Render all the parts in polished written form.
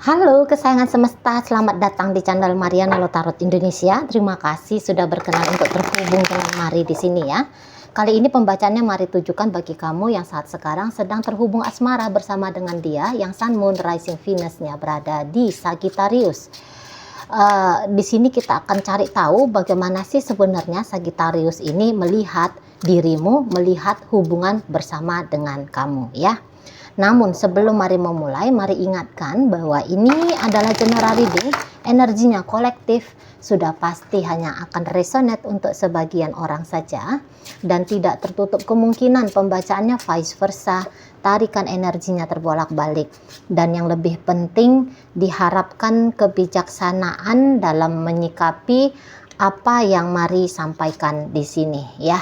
Halo kesayangan semesta, selamat datang di channel Mariana Lotarot Indonesia. Terima kasih sudah berkenan untuk terhubung dengan Mari di sini ya. Kali ini pembacaannya Mari tujukan bagi kamu yang saat sekarang sedang terhubung asmara bersama dengan dia yang Sun Moon Rising Venus-nya berada di Sagittarius. Di sini kita akan cari tahu bagaimana sih sebenarnya Sagittarius ini melihat dirimu, melihat hubungan bersama dengan kamu ya. Namun sebelum mari memulai, mari ingatkan bahwa ini adalah general reading, energinya kolektif, sudah pasti hanya akan resonate untuk sebagian orang saja dan tidak tertutup kemungkinan pembacaannya vice versa, tarikan energinya terbolak-balik. Dan yang lebih penting, diharapkan kebijaksanaan dalam menyikapi apa yang mari sampaikan di sini ya.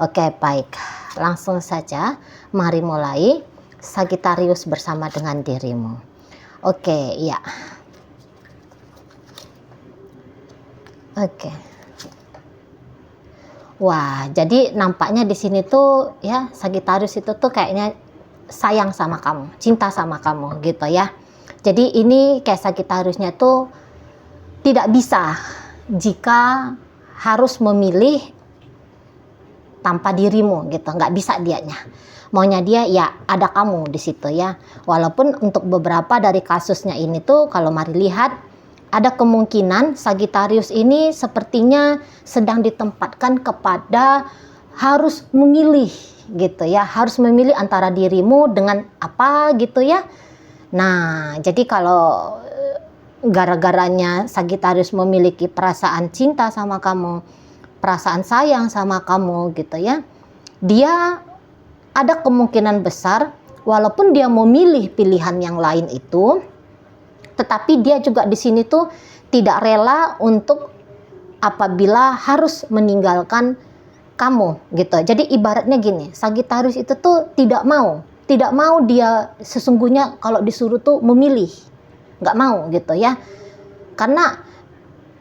Oke, baik. Langsung saja mari mulai. Sagittarius bersama dengan dirimu. Oke, ya. Oke. Wah, jadi nampaknya di sini tuh ya Sagittarius itu tuh kayaknya sayang sama kamu, cinta sama kamu gitu ya. Jadi ini kayak Sagittariusnya tuh tidak bisa jika harus memilih tanpa dirimu gitu, nggak bisa dianya. Maunya dia ya ada kamu di situ ya. Walaupun untuk beberapa dari kasusnya ini tuh kalau mari lihat ada kemungkinan Sagittarius ini sepertinya sedang ditempatkan kepada harus memilih gitu ya, harus memilih antara dirimu dengan apa gitu ya. Nah, jadi kalau gara-garanya Sagittarius memiliki perasaan cinta sama kamu, perasaan sayang sama kamu gitu ya, dia ada kemungkinan besar walaupun dia memilih pilihan yang lain itu, tetapi dia juga di sini tuh tidak rela untuk apabila harus meninggalkan kamu gitu. Jadi ibaratnya gini, Sagittarius itu tuh tidak mau dia sesungguhnya kalau disuruh tuh memilih, nggak mau gitu ya. Karena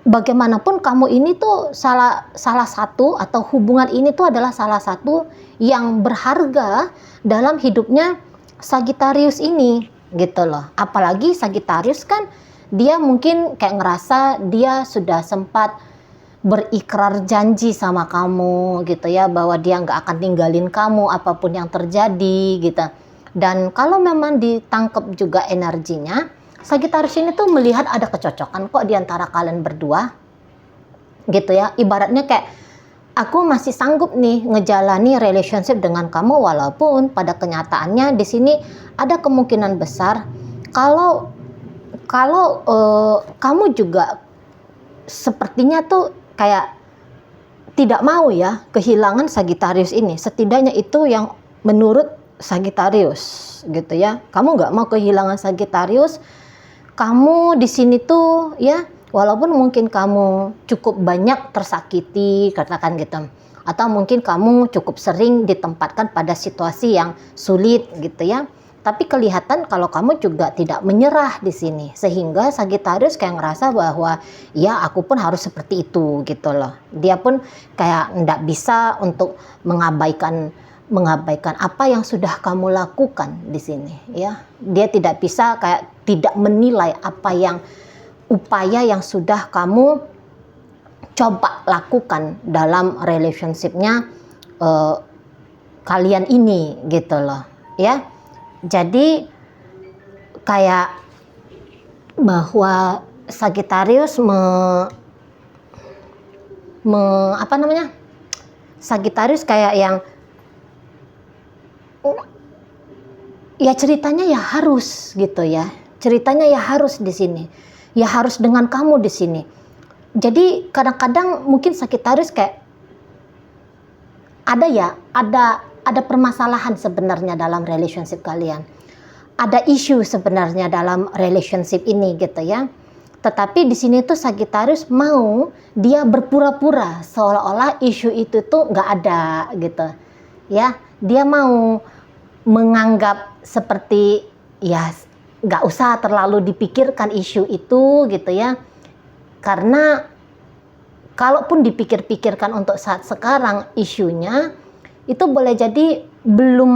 bagaimanapun kamu ini tuh salah satu atau hubungan ini tuh adalah salah satu yang berharga dalam hidupnya Sagittarius ini gitu loh. Apalagi Sagittarius kan dia mungkin kayak ngerasa dia sudah sempat berikrar janji sama kamu gitu ya, bahwa dia nggak akan ninggalin kamu apapun yang terjadi gitu. Dan kalau memang ditangkap juga energinya, Sagittarius ini tuh melihat ada kecocokan kok di antara kalian berdua gitu ya. Ibaratnya kayak aku masih sanggup nih ngejalani relationship dengan kamu walaupun pada kenyataannya di sini ada kemungkinan besar kalau kamu juga sepertinya tuh kayak tidak mau ya kehilangan Sagittarius ini. Setidaknya itu yang menurut Sagittarius gitu ya. Kamu nggak mau kehilangan Sagittarius. Kamu di sini tuh ya, walaupun mungkin kamu cukup banyak tersakiti, katakan gitu, atau mungkin kamu cukup sering ditempatkan pada situasi yang sulit gitu ya, tapi kelihatan kalau kamu juga tidak menyerah di sini, sehingga Sagittarius kayak ngerasa bahwa ya aku pun harus seperti itu gitu loh. Dia pun kayak nggak bisa untuk mengabaikan apa yang sudah kamu lakukan di sini ya. Dia tidak bisa kayak tidak menilai apa yang upaya yang sudah kamu coba lakukan dalam relationship-nya kalian ini gitu loh ya. Jadi kayak bahwa Sagittarius Sagittarius kayak yang ya ceritanya ya harus gitu ya. Ceritanya ya harus di sini. Ya harus dengan kamu di sini. Jadi kadang-kadang mungkin Sagittarius kayak ada permasalahan sebenarnya dalam relationship kalian. Ada isu sebenarnya dalam relationship ini gitu ya. Tetapi di sini tuh Sagittarius mau dia berpura-pura seolah-olah isu itu tuh nggak ada gitu. Ya, dia mau menganggap seperti ya nggak usah terlalu dipikirkan isu itu gitu ya, karena kalaupun dipikir-pikirkan untuk saat sekarang isunya itu boleh jadi belum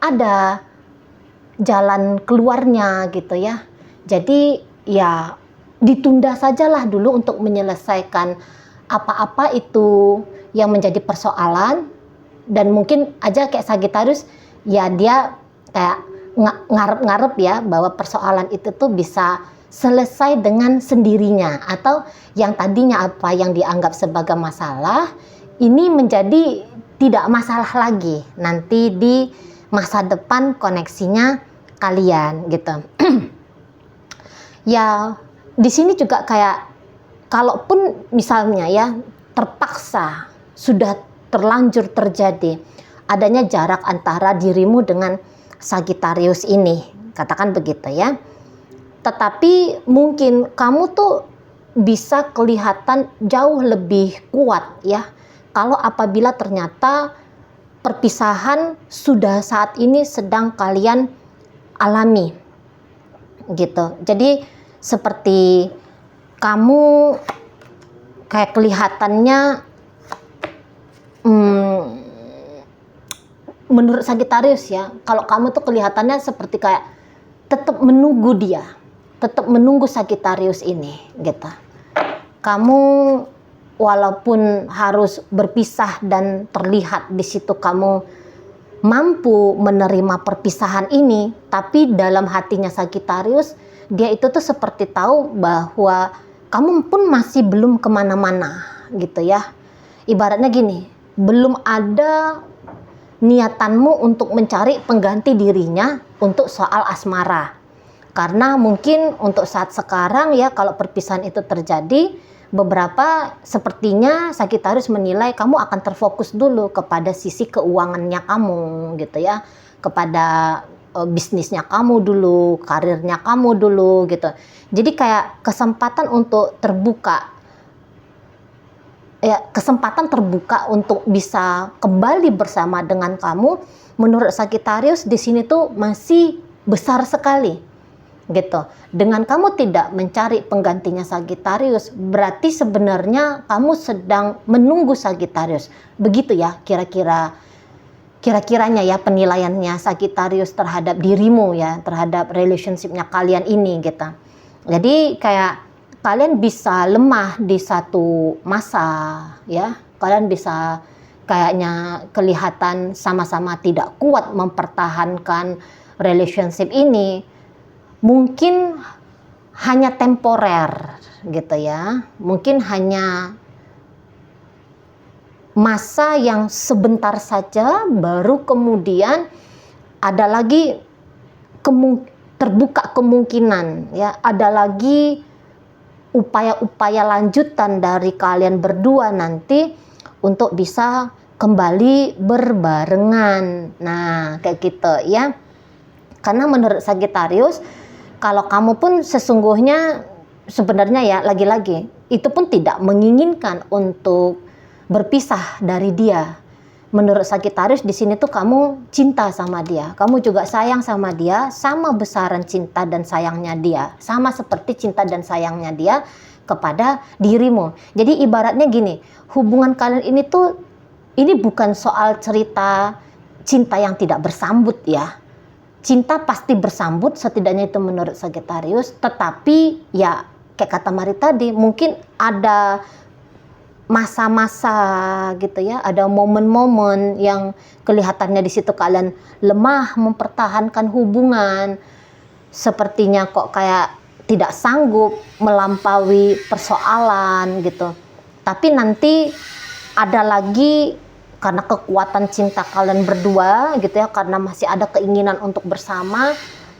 ada jalan keluarnya gitu ya. Jadi ya ditunda sajalah dulu untuk menyelesaikan apa-apa itu yang menjadi persoalan. Dan mungkin aja kayak Sagittarius, ya dia kayak ngarep-ngarep ya bahwa persoalan itu tuh bisa selesai dengan sendirinya, atau yang tadinya apa yang dianggap sebagai masalah ini menjadi tidak masalah lagi nanti di masa depan koneksinya kalian gitu. Ya di sini juga kayak kalaupun misalnya ya terpaksa sudah terlanjur terjadi adanya jarak antara dirimu dengan Sagittarius ini, katakan begitu ya. Tetapi mungkin kamu tuh bisa kelihatan jauh lebih kuat ya kalau apabila ternyata perpisahan sudah saat ini sedang kalian alami gitu. Jadi seperti kamu kayak kelihatannya menurut Sagittarius ya, kalau kamu tuh kelihatannya seperti kayak tetap menunggu dia, tetap menunggu Sagittarius ini gitu. Kamu walaupun harus berpisah dan terlihat di situ kamu mampu menerima perpisahan ini, tapi dalam hatinya Sagittarius, dia itu tuh seperti tahu bahwa kamu pun masih belum kemana-mana gitu ya. Ibaratnya gini, belum ada niatanmu untuk mencari pengganti dirinya untuk soal asmara. Karena mungkin untuk saat sekarang ya, kalau perpisahan itu terjadi, beberapa sepertinya Sagittarius menilai kamu akan terfokus dulu kepada sisi keuangannya kamu gitu ya, kepada bisnisnya kamu dulu, karirnya kamu dulu gitu. Jadi kayak kesempatan untuk terbuka ya, kesempatan terbuka untuk bisa kembali bersama dengan kamu menurut Sagittarius di sini tuh masih besar sekali gitu. Dengan kamu tidak mencari penggantinya Sagittarius, berarti sebenarnya kamu sedang menunggu Sagittarius. Begitu ya kira-kiranya ya penilaiannya Sagittarius terhadap dirimu ya, terhadap relationship-nya kalian ini gitu. Jadi kayak kalian bisa lemah di satu masa ya, kalian bisa kayaknya kelihatan sama-sama tidak kuat mempertahankan relationship ini, mungkin hanya temporer gitu ya, mungkin hanya masa yang sebentar saja, baru kemudian ada lagi terbuka kemungkinan ya, ada lagi upaya-upaya lanjutan dari kalian berdua nanti untuk bisa kembali berbarengan. Nah, kayak gitu ya. Karena menurut Sagittarius, kalau kamu pun sesungguhnya sebenarnya ya, lagi-lagi itu pun tidak menginginkan untuk berpisah dari dia. Menurut Sagittarius di sini tuh kamu cinta sama dia, kamu juga sayang sama dia, sama besaran cinta dan sayangnya dia, sama seperti cinta dan sayangnya dia kepada dirimu. Jadi ibaratnya gini, hubungan kalian ini tuh, ini bukan soal cerita cinta yang tidak bersambut ya. Cinta pasti bersambut, setidaknya itu menurut Sagittarius, tetapi ya kayak kata Mari tadi, mungkin ada masa-masa gitu ya, ada momen-momen yang kelihatannya di situ kalian lemah mempertahankan hubungan, sepertinya kok kayak tidak sanggup melampaui persoalan gitu. Tapi nanti ada lagi karena kekuatan cinta kalian berdua gitu ya, karena masih ada keinginan untuk bersama,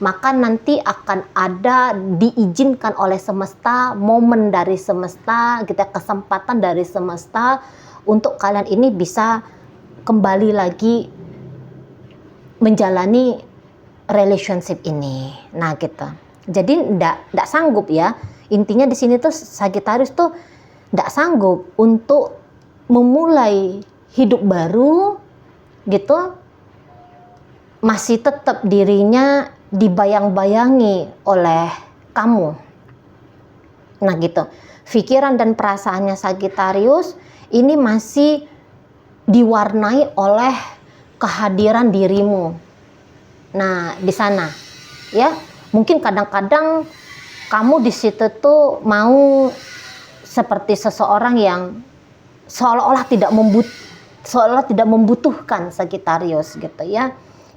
maka nanti akan ada diizinkan oleh semesta, momen dari semesta gitu ya, kesempatan dari semesta untuk kalian ini bisa kembali lagi menjalani relationship ini. Nah gitu. Jadi ndak sanggup ya. Intinya di sini tuh Sagittarius tuh ndak sanggup untuk memulai hidup baru gitu. Masih tetap dirinya dibayang-bayangi oleh kamu. Nah gitu. Pikiran dan perasaannya Sagittarius ini masih diwarnai oleh kehadiran dirimu. Nah, di sana ya, mungkin kadang-kadang kamu di situ tuh mau seperti seseorang yang seolah-olah tidak membutuhkan Sagittarius gitu ya.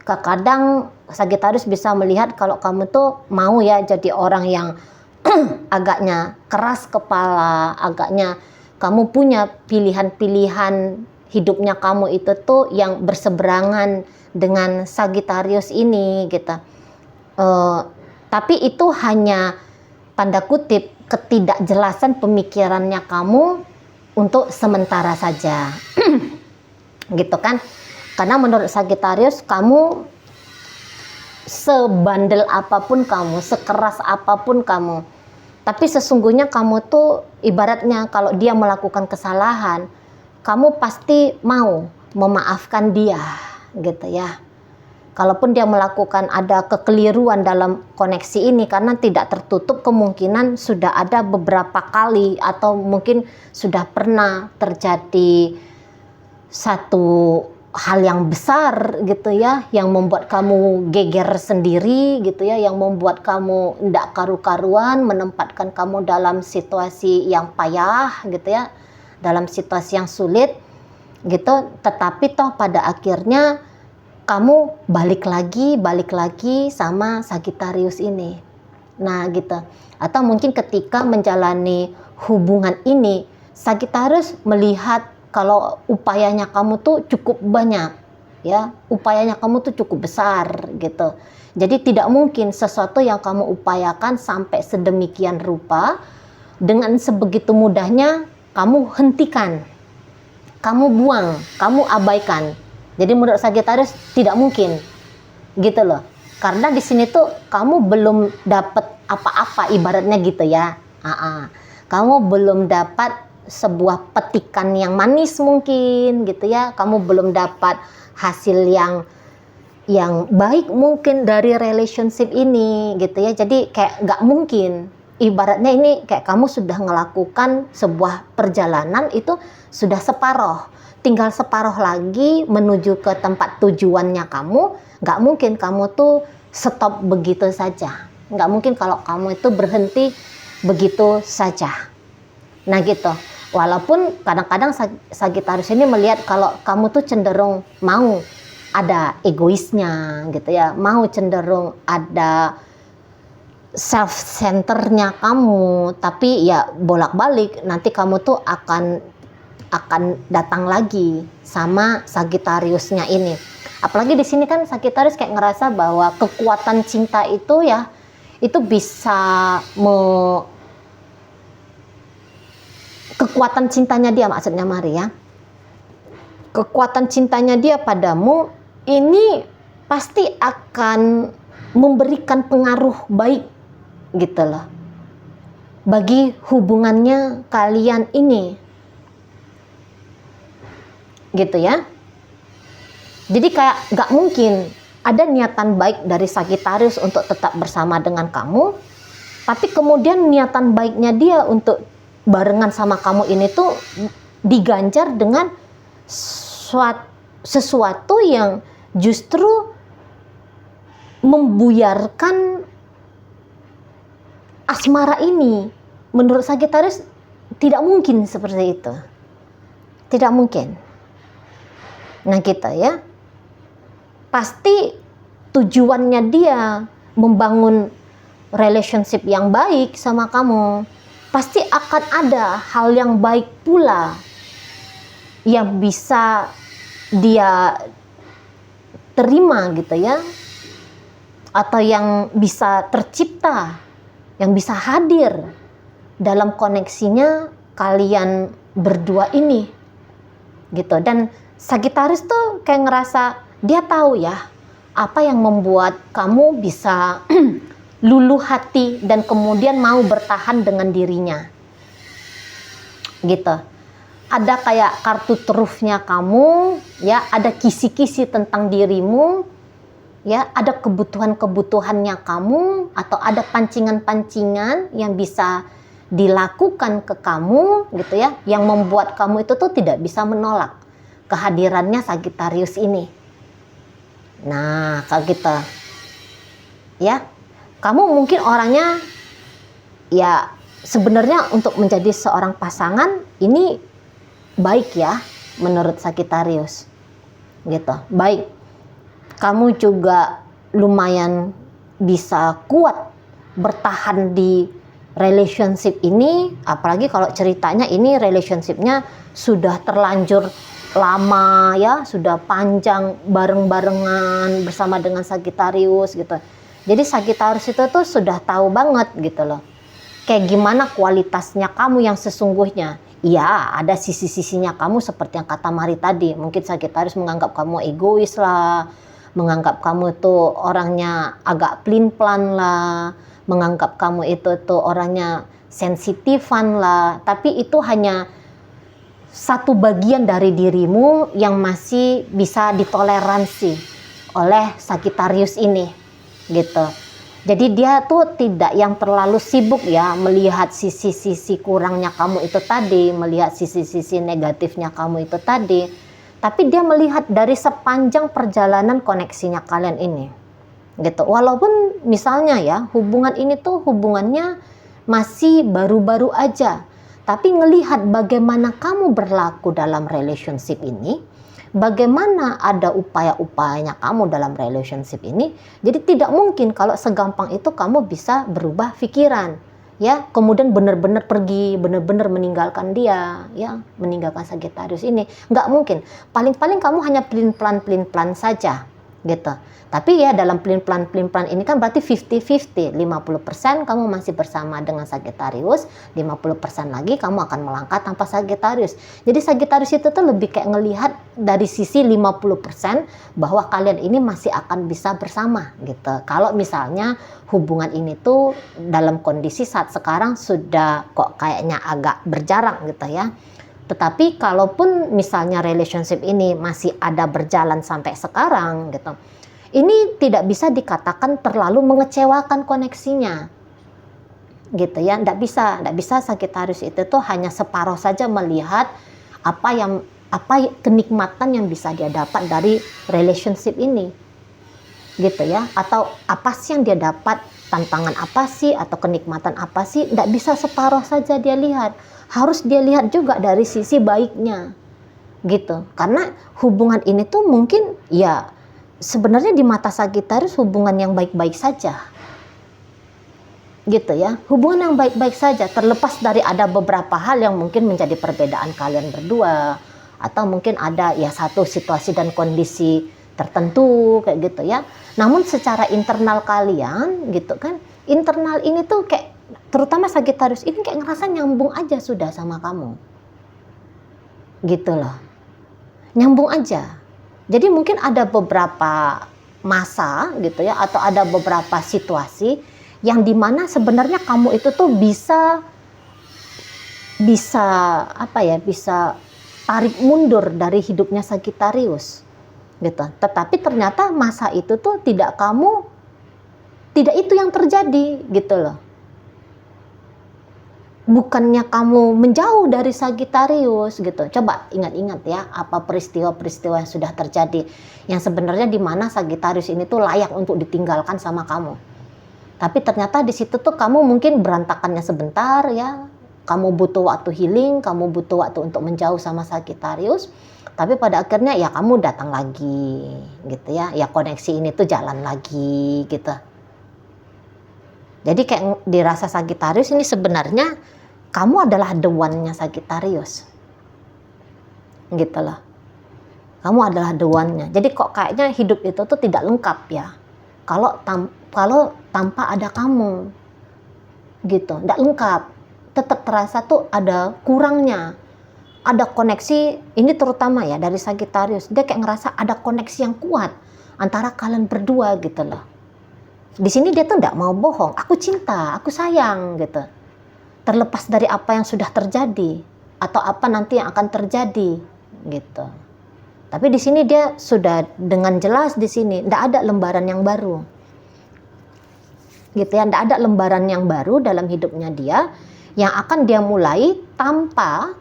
Kadang Sagittarius bisa melihat kalau kamu tuh mau ya jadi orang yang agaknya keras kepala, agaknya kamu punya pilihan-pilihan hidupnya kamu itu tuh yang berseberangan dengan Sagittarius ini gitu. Tapi itu hanya tanda kutip ketidakjelasan pemikirannya kamu untuk sementara saja. Gitu kan. Karena menurut Sagittarius kamu sebandel apapun kamu, sekeras apapun kamu, tapi sesungguhnya kamu tuh ibaratnya kalau dia melakukan kesalahan, kamu pasti mau memaafkan dia gitu ya. Kalaupun dia melakukan ada kekeliruan dalam koneksi ini, karena tidak tertutup kemungkinan sudah ada beberapa kali atau mungkin sudah pernah terjadi satu hal yang besar gitu ya, yang membuat kamu geger sendiri gitu ya, yang membuat kamu tidak karu-karuan, menempatkan kamu dalam situasi yang payah gitu ya, dalam situasi yang sulit gitu. Tetapi toh pada akhirnya kamu balik lagi sama Sagittarius ini. Nah gitu. Atau mungkin ketika menjalani hubungan ini, Sagittarius melihat kalau upayanya kamu tuh cukup banyak ya, upayanya kamu tuh cukup besar gitu. Jadi tidak mungkin sesuatu yang kamu upayakan sampai sedemikian rupa dengan sebegitu mudahnya kamu hentikan, kamu buang, kamu abaikan. Jadi menurut Sagittarius tidak mungkin gitu loh. Karena di sini tuh kamu belum dapat apa-apa ibaratnya gitu ya. Kamu belum dapat sebuah petikan yang manis mungkin gitu ya, kamu belum dapat hasil yang baik mungkin dari relationship ini gitu ya. Jadi kayak nggak mungkin, ibaratnya ini kayak kamu sudah melakukan sebuah perjalanan itu sudah separoh, tinggal separoh lagi menuju ke tempat tujuannya kamu. Nggak mungkin kamu tuh stop begitu saja, nggak mungkin kalau kamu itu berhenti begitu saja. Nah gitu. Walaupun kadang-kadang Sagittarius ini melihat kalau kamu tuh cenderung mau ada egoisnya gitu ya, mau cenderung ada self-centernya kamu, tapi ya bolak-balik nanti kamu tuh akan datang lagi sama Sagittariusnya ini. Apalagi di sini kan Sagittarius kayak ngerasa bahwa kekuatan cinta itu ya, itu bisa kekuatan cintanya dia, maksudnya Maria, kekuatan cintanya dia padamu ini pasti akan memberikan pengaruh baik gitu loh bagi hubungannya kalian ini gitu ya. Jadi kayak gak mungkin ada niatan baik dari Sagittarius untuk tetap bersama dengan kamu, tapi kemudian niatan baiknya dia untuk barengan sama kamu ini tuh diganjar dengan sesuatu yang justru membuyarkan asmara ini. Menurut Sagittarius tidak mungkin seperti itu, tidak mungkin. Nah kita ya, pasti tujuannya dia membangun relationship yang baik sama kamu, pasti akan ada hal yang baik pula yang bisa dia terima gitu ya, atau yang bisa tercipta, yang bisa hadir dalam koneksinya kalian berdua ini gitu. Dan Sagittarius tuh kayak ngerasa dia tahu ya apa yang membuat kamu bisa luluh hati dan kemudian mau bertahan dengan dirinya gitu. Ada kayak kartu trufnya kamu ya, ada kisi-kisi tentang dirimu ya, ada kebutuhan-kebutuhannya kamu, atau ada pancingan-pancingan yang bisa dilakukan ke kamu gitu ya, yang membuat kamu itu tuh tidak bisa menolak kehadirannya Sagittarius ini. Nah, kalau gitu ya, kamu mungkin orangnya ya sebenarnya untuk menjadi seorang pasangan ini baik ya menurut Sagittarius gitu. Baik, kamu juga lumayan bisa kuat bertahan di relationship ini, apalagi kalau ceritanya ini relationshipnya sudah terlanjur lama ya, sudah panjang bareng-barengan bersama dengan Sagittarius gitu. Jadi Sagittarius itu tuh sudah tahu banget gitu loh, kayak gimana kualitasnya kamu yang sesungguhnya. Iya, ada sisi-sisinya kamu seperti yang kata Mari tadi. Mungkin Sagittarius menganggap kamu egois lah, menganggap kamu tuh orangnya agak pelin-pelan lah, menganggap kamu itu tuh orangnya sensitifan lah. Tapi itu hanya satu bagian dari dirimu yang masih bisa ditoleransi oleh Sagittarius ini, gitu. Jadi dia tuh tidak yang terlalu sibuk ya melihat sisi-sisi kurangnya kamu itu tadi, melihat sisi-sisi negatifnya kamu itu tadi. Tapi dia melihat dari sepanjang perjalanan koneksinya kalian ini. Gitu. Walaupun misalnya ya, hubungan ini tuh hubungannya masih baru-baru aja. Tapi ngelihat bagaimana kamu berlaku dalam relationship ini, bagaimana ada upaya-upayanya kamu dalam relationship ini, jadi tidak mungkin kalau segampang itu kamu bisa berubah pikiran, ya, kemudian benar-benar pergi, benar-benar meninggalkan dia, ya, meninggalkan Sagittarius ini, nggak mungkin. Paling-paling kamu hanya pelin-pelan saja, gitu. Tapi ya dalam pelin-pelan ini kan berarti 50-50, 50% kamu masih bersama dengan Sagittarius, 50% lagi kamu akan melangkah tanpa Sagittarius. Jadi Sagittarius itu tuh lebih kayak ngelihat dari sisi 50% bahwa kalian ini masih akan bisa bersama gitu. Kalau misalnya hubungan ini tuh dalam kondisi saat sekarang sudah kok kayaknya agak berjarak gitu ya. Tetapi kalaupun misalnya relationship ini masih ada berjalan sampai sekarang gitu, ini tidak bisa dikatakan terlalu mengecewakan koneksinya, gitu ya. Nggak bisa Sagittarius itu tuh hanya separuh saja melihat apa kenikmatan yang bisa dia dapat dari relationship ini, gitu ya. Atau apa sih yang dia dapat, tantangan apa sih atau kenikmatan apa sih? Nggak bisa separuh saja dia lihat, harus dia lihat juga dari sisi baiknya, gitu. Karena hubungan ini tuh mungkin ya sebenarnya di mata Sagittarius hubungan yang baik-baik saja, gitu ya, hubungan yang baik-baik saja, terlepas dari ada beberapa hal yang mungkin menjadi perbedaan kalian berdua, atau mungkin ada ya satu situasi dan kondisi tertentu kayak gitu ya. Namun secara internal kalian gitu kan, internal ini tuh kayak terutama Sagittarius ini kayak ngerasa nyambung aja sudah sama kamu, gitu loh, nyambung aja. Jadi mungkin ada beberapa masa gitu ya, atau ada beberapa situasi yang dimana sebenarnya kamu itu tuh bisa tarik mundur dari hidupnya Sagittarius gitu. Tetapi ternyata masa itu tuh tidak itu yang terjadi gitu loh. Bukannya kamu menjauh dari Sagittarius gitu. Coba ingat-ingat ya, apa peristiwa-peristiwa yang sudah terjadi yang sebenarnya di mana Sagittarius ini tuh layak untuk ditinggalkan sama kamu. Tapi ternyata di situ tuh kamu mungkin berantakannya sebentar ya. Kamu butuh waktu healing, kamu butuh waktu untuk menjauh sama Sagittarius. Tapi pada akhirnya ya kamu datang lagi gitu ya. Ya koneksi ini tuh jalan lagi gitu. Jadi kayak dirasa Sagittarius ini sebenarnya kamu adalah the one-nya Sagittarius, gitu loh. Kamu adalah the one-nya. Jadi kok kayaknya hidup itu tuh tidak lengkap ya, kalau tanpa ada kamu, gitu. Tidak lengkap, tetap terasa tuh ada kurangnya. Ada koneksi, ini terutama ya dari Sagittarius, dia kayak ngerasa ada koneksi yang kuat antara kalian berdua gitu loh. Di sini dia tuh nggak mau bohong, aku cinta, aku sayang gitu. Terlepas dari apa yang sudah terjadi atau apa nanti yang akan terjadi gitu. Tapi di sini dia sudah dengan jelas di sini nggak ada lembaran yang baru. Gitu ya, nggak ada lembaran yang baru dalam hidupnya dia yang akan dia mulai tanpa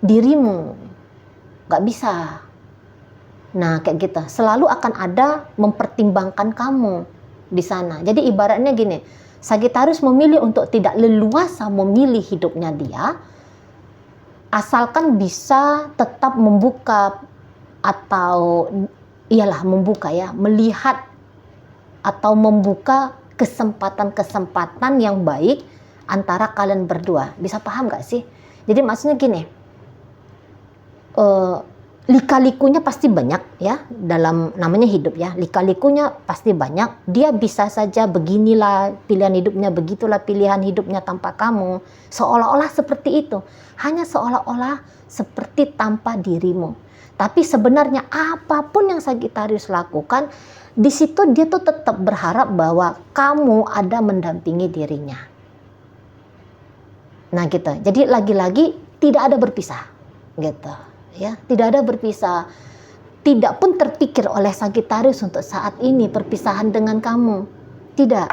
dirimu. Nggak bisa. Nah, kayak gitu. Selalu akan ada mempertimbangkan kamu di sana. Jadi ibaratnya gini, Sagittarius memilih untuk tidak leluasa memilih hidupnya dia, asalkan bisa tetap membuka atau membuka ya, melihat atau membuka kesempatan-kesempatan yang baik antara kalian berdua. Bisa paham gak sih? Jadi maksudnya gini, lika-likunya pasti banyak ya, dalam namanya hidup ya, lika-likunya pasti banyak. Dia bisa saja beginilah pilihan hidupnya, begitulah pilihan hidupnya tanpa kamu, seolah-olah seperti itu, hanya seolah-olah seperti tanpa dirimu. Tapi sebenarnya apapun yang Sagittarius lakukan, di situ dia tuh tetap berharap bahwa kamu ada mendampingi dirinya. Nah gitu, jadi lagi-lagi tidak ada berpisah gitu ya, tidak ada berpisah. Tidak pun terpikir oleh Sagittarius untuk saat ini perpisahan dengan kamu, tidak.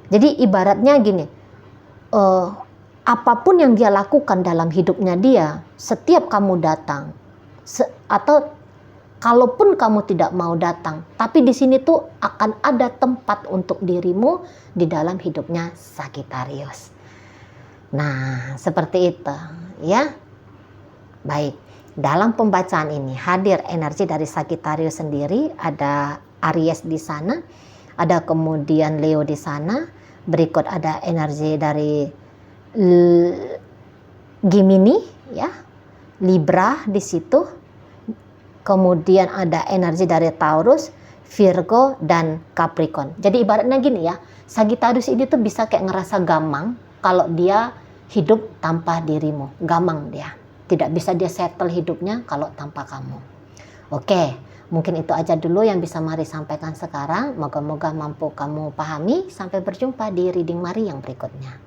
Jadi ibaratnya gini, apapun yang dia lakukan dalam hidupnya dia, setiap kamu datang atau kalaupun kamu tidak mau datang, tapi di sini tuh akan ada tempat untuk dirimu di dalam hidupnya Sagittarius. Nah seperti itu ya. Baik, dalam pembacaan ini hadir energi dari Sagittarius sendiri, ada Aries di sana, ada kemudian Leo di sana, berikut ada energi dari Gemini ya, Libra di situ, kemudian ada energi dari Taurus, Virgo dan Capricorn. Jadi ibaratnya gini ya, Sagittarius ini tuh bisa kayak ngerasa gamang kalau dia hidup tanpa dirimu, gamang dia. Tidak bisa dia settle hidupnya kalau tanpa kamu. Oke, mungkin itu aja dulu yang bisa Mari sampaikan sekarang. Moga-moga mampu kamu pahami. Sampai berjumpa di reading Mari yang berikutnya.